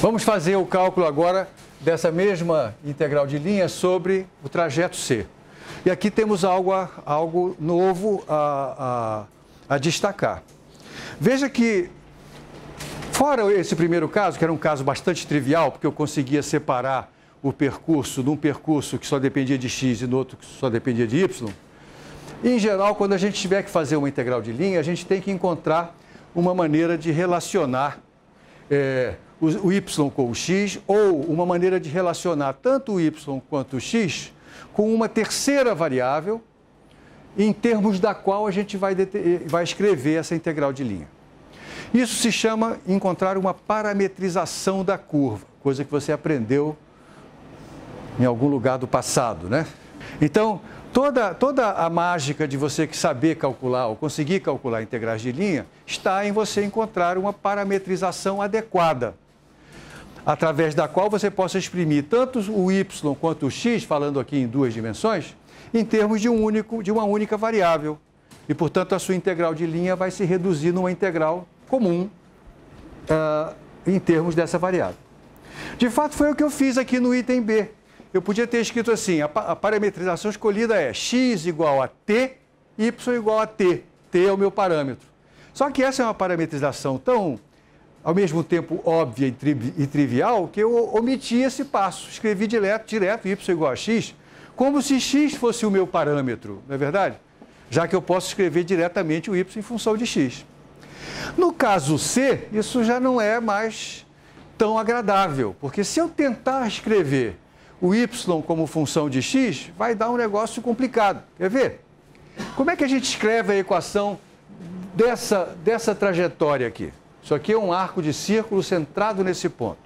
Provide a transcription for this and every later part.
Vamos fazer o cálculo agora dessa mesma integral de linha sobre o trajeto C. E aqui temos algo novo a destacar. Veja que, fora esse primeiro caso, que era um caso bastante trivial, porque eu conseguia separar o percurso de um percurso que só dependia de x e do outro que só dependia de y, em geral, quando a gente tiver que fazer uma integral de linha, a gente tem que encontrar uma maneira de relacionar o y com o x, ou uma maneira de relacionar tanto o y quanto o x com uma terceira variável, em termos da qual a gente vai escrever essa integral de linha. Isso se chama encontrar uma parametrização da curva, coisa que você aprendeu em algum lugar do passado, né? Então, toda a mágica de você saber calcular ou conseguir calcular integrais de linha está em você encontrar uma parametrização adequada, através da qual você possa exprimir tanto o y quanto o x, falando aqui em duas dimensões, em termos de uma única variável. E, portanto, a sua integral de linha vai se reduzir numa integral comum em termos dessa variável. De fato, foi o que eu fiz aqui no item B. Eu podia ter escrito assim: a parametrização escolhida é x igual a t, y igual a t. T é o meu parâmetro. Só que essa é uma parametrização tão, ao mesmo tempo, óbvia e trivial, que eu omiti esse passo. Escrevi direto y igual a x, como se x fosse o meu parâmetro, não é verdade? Já que eu posso escrever diretamente o y em função de x. No caso C, isso já não é mais tão agradável, porque se eu tentar escrever o y como função de x, vai dar um negócio complicado. Quer ver? Como é que a gente escreve a equação dessa trajetória aqui? Isso aqui é um arco de círculo centrado nesse ponto.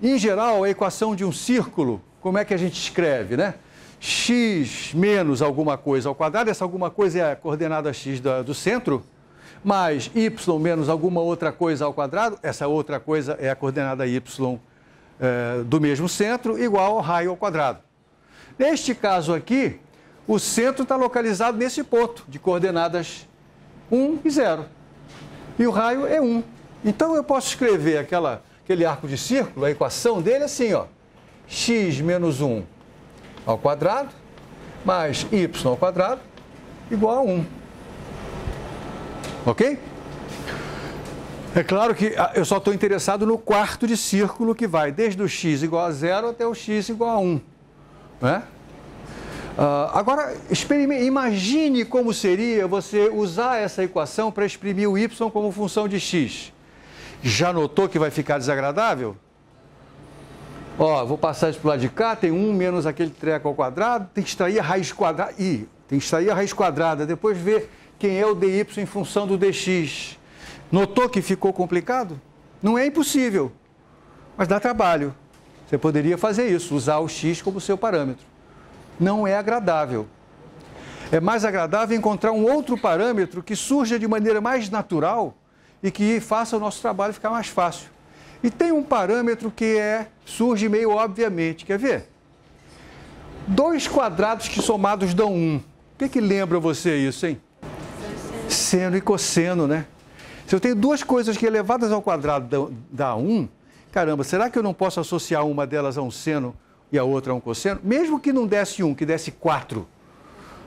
Em geral, a equação de um círculo, como é que a gente escreve, né? X menos alguma coisa ao quadrado, essa alguma coisa é a coordenada x do centro, mais y menos alguma outra coisa ao quadrado, essa outra coisa é a coordenada y do mesmo centro, igual ao raio ao quadrado. Neste caso aqui, o centro está localizado nesse ponto de coordenadas 1 e 0. E o raio é 1. Então, eu posso escrever aquele arco de círculo, a equação dele assim, ó, x menos 1 ao quadrado, mais y ao quadrado, igual a 1. Ok? É claro que eu só estou interessado no quarto de círculo, que vai desde o x igual a 0 até o x igual a 1. Né? Agora, imagine como seria você usar essa equação para exprimir o y como função de x. Já notou que vai ficar desagradável? Ó, vou passar isso para o lado de cá, tem 1 menos aquele treco ao quadrado, tem que extrair a raiz quadrada. Tem que extrair a raiz quadrada, depois ver quem é o dy em função do dx. Notou que ficou complicado? Não é impossível, mas dá trabalho. Você poderia fazer isso, usar o x como seu parâmetro. Não é agradável. É mais agradável encontrar um outro parâmetro que surja de maneira mais natural e que faça o nosso trabalho ficar mais fácil. E tem um parâmetro que surge meio obviamente. Quer ver? 2 quadrados que somados dão 1. O que lembra você isso, hein? Seno e cosseno, né? Se eu tenho duas coisas que elevadas ao quadrado dá 1, caramba, será que eu não posso associar uma delas a um seno e a outra a um cosseno? Mesmo que não desse 1, que desse 4,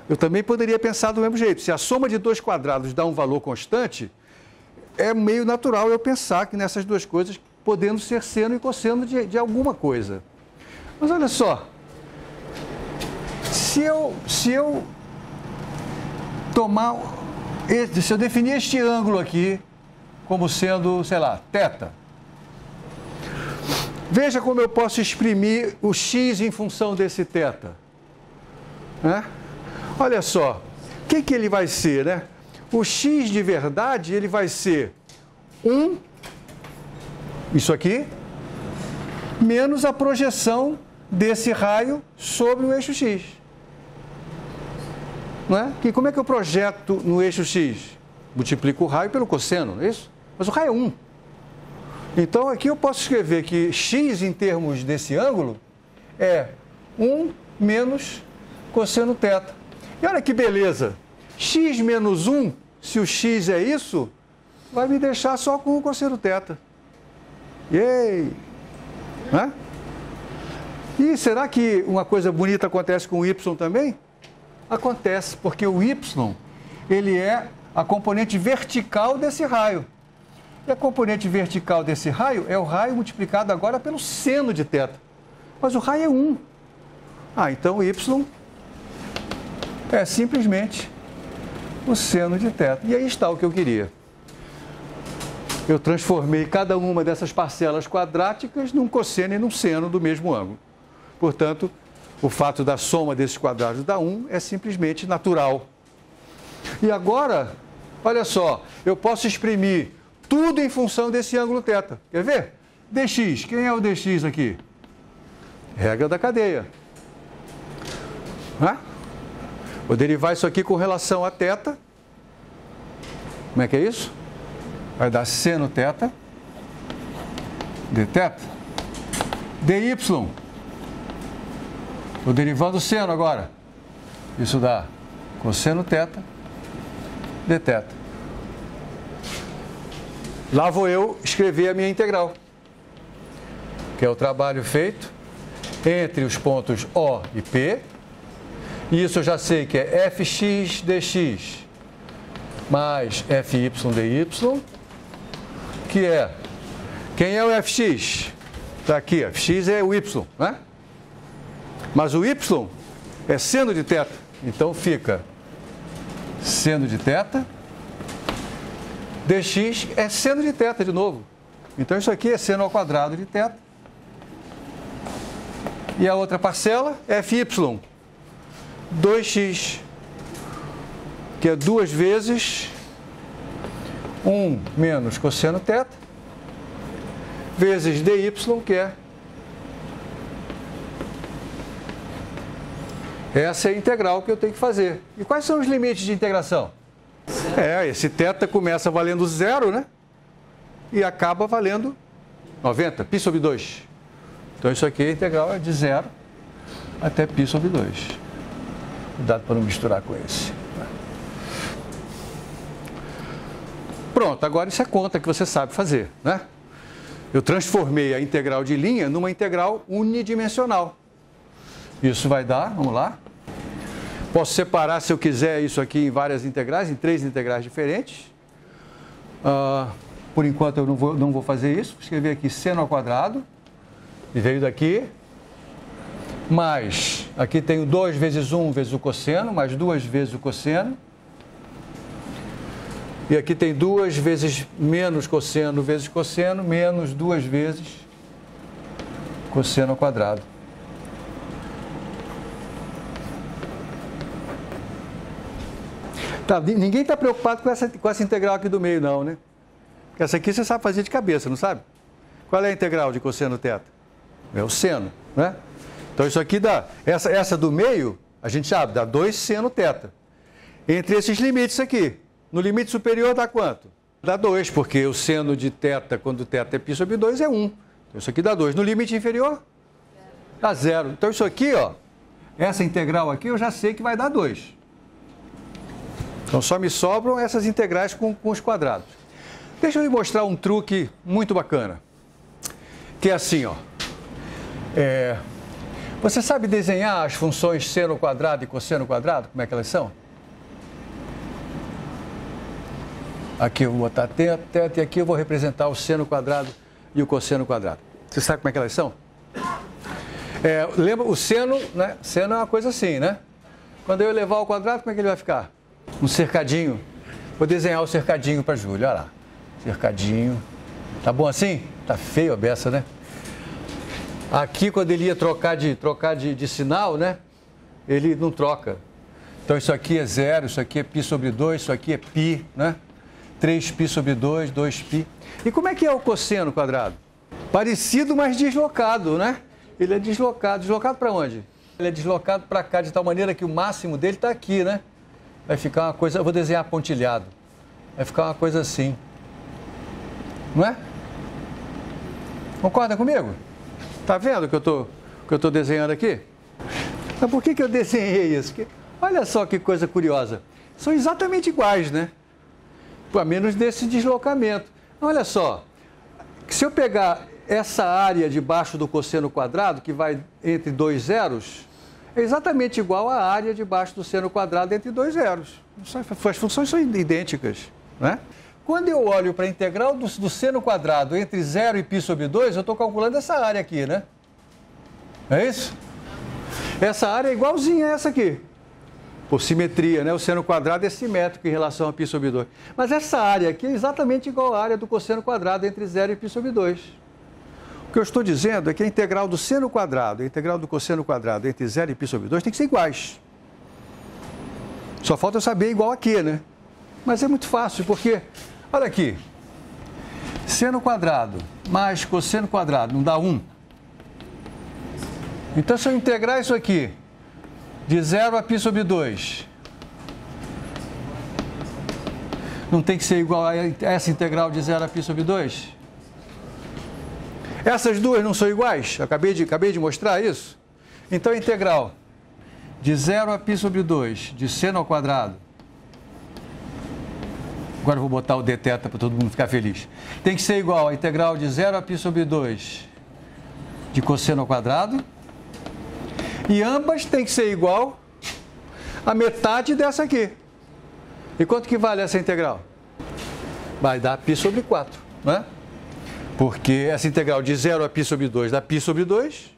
eu também poderia pensar do mesmo jeito. Se a soma de 2 quadrados dá um valor constante, é meio natural eu pensar que nessas duas coisas podendo ser seno e cosseno de alguma coisa. Mas olha só, se eu definir este ângulo aqui como sendo, sei lá, θ, veja como eu posso exprimir o x em função desse θ. Né? Olha só, o que ele vai ser, né? O x de verdade, ele vai ser 1, isso aqui, menos a projeção desse raio sobre o eixo x. Não é? Que como é que eu projeto no eixo x? Multiplico o raio pelo cosseno, não é isso? Mas o raio é 1. Então, aqui eu posso escrever que x, em termos desse ângulo, é 1 menos cosseno θ. E olha que beleza! X menos 1, se o x é isso, vai me deixar só com o cosseno θ. Yay! Né? E será que uma coisa bonita acontece com o y também? Acontece, porque o y, ele é a componente vertical desse raio. E a componente vertical desse raio é o raio multiplicado agora pelo seno de θ. Mas o raio é 1. Então o y é simplesmente o seno de θ. E aí está o que eu queria. Eu transformei cada uma dessas parcelas quadráticas num cosseno e num seno do mesmo ângulo. Portanto, o fato da soma desses quadrados dá 1 é simplesmente natural. E agora, olha só, eu posso exprimir tudo em função desse ângulo θ. Quer ver? dx, quem é o dx aqui? Regra da cadeia. Vou derivar isso aqui com relação a θ. Como é que é isso? Vai dar seno θ dθ. dy. Estou derivando o seno agora. Isso dá cosseno θ dθ. Lá vou eu escrever a minha integral, que é o trabalho feito entre os pontos O e P. Isso eu já sei que é fx dx mais fy dy, que é... Quem é o fx? Está aqui, fx é o y, né? Mas o y é seno de θ. Então fica seno de θ. dx é seno de θ de novo. Então isso aqui é seno ao quadrado de θ. E a outra parcela é fy, 2x, que é 2 vezes 1 menos cosseno θ, vezes dy, que é... Essa é a integral que eu tenho que fazer. E quais são os limites de integração? Esse θ começa valendo 0, né? E acaba valendo 90, π sobre 2. Então isso aqui, a integral é de 0 até π sobre 2. Cuidado para não misturar com esse. Pronto, agora isso é conta que você sabe fazer, né? Eu transformei a integral de linha numa integral unidimensional. Isso vai dar, vamos lá. Posso separar, se eu quiser, isso aqui em várias integrais, em 3 integrais diferentes. Por enquanto eu não vou fazer isso. Vou escrever aqui seno ao quadrado, e veio daqui, mais, aqui tenho 2 vezes 1 vezes o cosseno, mais 2 vezes o cosseno. E aqui tem 2 vezes menos cosseno vezes cosseno, menos 2 vezes cosseno ao quadrado. Tá, ninguém está preocupado com essa integral aqui do meio, não, né? Porque essa aqui você sabe fazer de cabeça, não sabe? Qual é a integral de cosseno θ? É o seno, né? Então isso aqui dá, essa do meio, a gente sabe, dá 2 seno θ. Entre esses limites aqui, no limite superior dá quanto? Dá 2, porque o seno de θ, quando θ é π sobre 2, é 1. Então isso aqui dá 2. No limite inferior, dá 0. Então isso aqui, ó, essa integral aqui eu já sei que vai dar 2. Então só me sobram essas integrais com os quadrados. Deixa eu lhe mostrar um truque muito bacana. Que é assim, ó. Você sabe desenhar as funções seno quadrado e cosseno quadrado? Como é que elas são? Aqui eu vou botar θ, e aqui eu vou representar o seno quadrado e o cosseno quadrado. Você sabe como é que elas são? Lembra, o seno, né? Seno é uma coisa assim, né? Quando eu elevar ao quadrado, como é que ele vai ficar? Um cercadinho. Vou desenhar o cercadinho para Júlia, olha lá. Cercadinho. Tá bom assim? Tá feio a beça, né? Aqui, quando ele ia trocar de sinal, né? Ele não troca. Então, isso aqui é 0, isso aqui é π sobre 2, isso aqui é π, né? 3π sobre 2, 2π. E como é que é o cosseno quadrado? Parecido, mas deslocado, né? Ele é deslocado. Deslocado para onde? Ele é deslocado para cá, de tal maneira que o máximo dele está aqui, né? Vai ficar uma coisa... Eu vou desenhar pontilhado. Vai ficar uma coisa assim. Não é? Concorda comigo? Tá vendo o que eu tô desenhando aqui? Mas por que eu desenhei isso? Porque, olha só que coisa curiosa. São exatamente iguais, né? A menos desse deslocamento. Olha só. Se eu pegar essa área debaixo do cosseno quadrado, que vai entre dois zeros, é exatamente igual à área debaixo do seno quadrado entre dois zeros. As funções são idênticas, né? Quando eu olho para a integral do seno quadrado entre 0 e π sobre 2, eu estou calculando essa área aqui, né? É isso? Essa área é igualzinha a essa aqui. Por simetria, né? O seno quadrado é simétrico em relação a π sobre 2. Mas essa área aqui é exatamente igual à área do cosseno quadrado entre 0 e π sobre 2. O que eu estou dizendo é que a integral do seno quadrado e a integral do cosseno quadrado entre 0 e π sobre 2 tem que ser iguais. Só falta eu saber igual a quê, né? Mas é muito fácil, porque, olha aqui, seno quadrado mais cosseno quadrado não dá 1? Então, se eu integrar isso aqui de 0 a π sobre 2, não tem que ser igual a essa integral de 0 a π sobre 2? Essas duas não são iguais? Eu acabei de mostrar isso. Então, a integral de 0 a π sobre 2 de seno ao quadrado, agora eu vou botar o dθ para todo mundo ficar feliz, tem que ser igual a integral de 0 a π sobre 2 de cosseno ao quadrado, e ambas têm que ser igual a metade dessa aqui. E quanto que vale essa integral? Vai dar π sobre 4, né? Porque essa integral de 0 a π sobre 2 dá π sobre 2,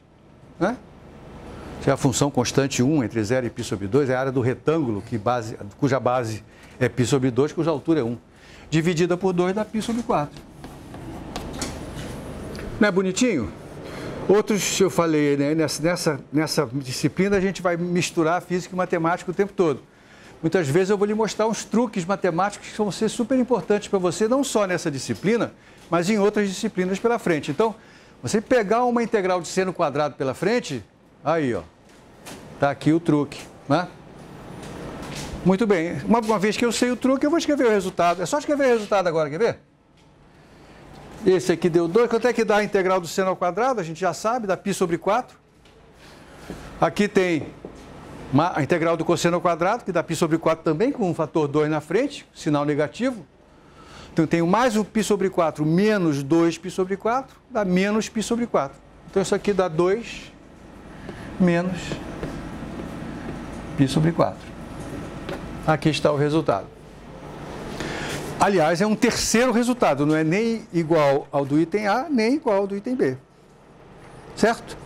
né? Se é a função constante 1 entre 0 e π sobre 2, é a área do retângulo cuja base é π sobre 2, cuja altura é 1. Dividida por 2 dá π sobre 4. Não é bonitinho? Outros, eu falei, né, nessa disciplina a gente vai misturar física e matemática o tempo todo. Muitas vezes eu vou lhe mostrar uns truques matemáticos que vão ser super importantes para você, não só nessa disciplina, mas em outras disciplinas pela frente. Então, você pegar uma integral de seno quadrado pela frente, aí, ó, tá aqui o truque, né? Muito bem, uma vez que eu sei o truque, eu vou escrever o resultado. É só escrever o resultado agora, quer ver? Esse aqui deu 2, quanto é que dá a integral do seno ao quadrado? A gente já sabe, dá π sobre 4. Aqui tem a integral do cosseno ao quadrado, que dá π sobre 4 também, com um fator 2 na frente, sinal negativo. Então, eu tenho mais o π sobre 4 menos 2π sobre 4, dá menos π sobre 4. Então, isso aqui dá 2 menos π sobre 4. Aqui está o resultado. Aliás, é um terceiro resultado, não é nem igual ao do item A, nem igual ao do item B. Certo?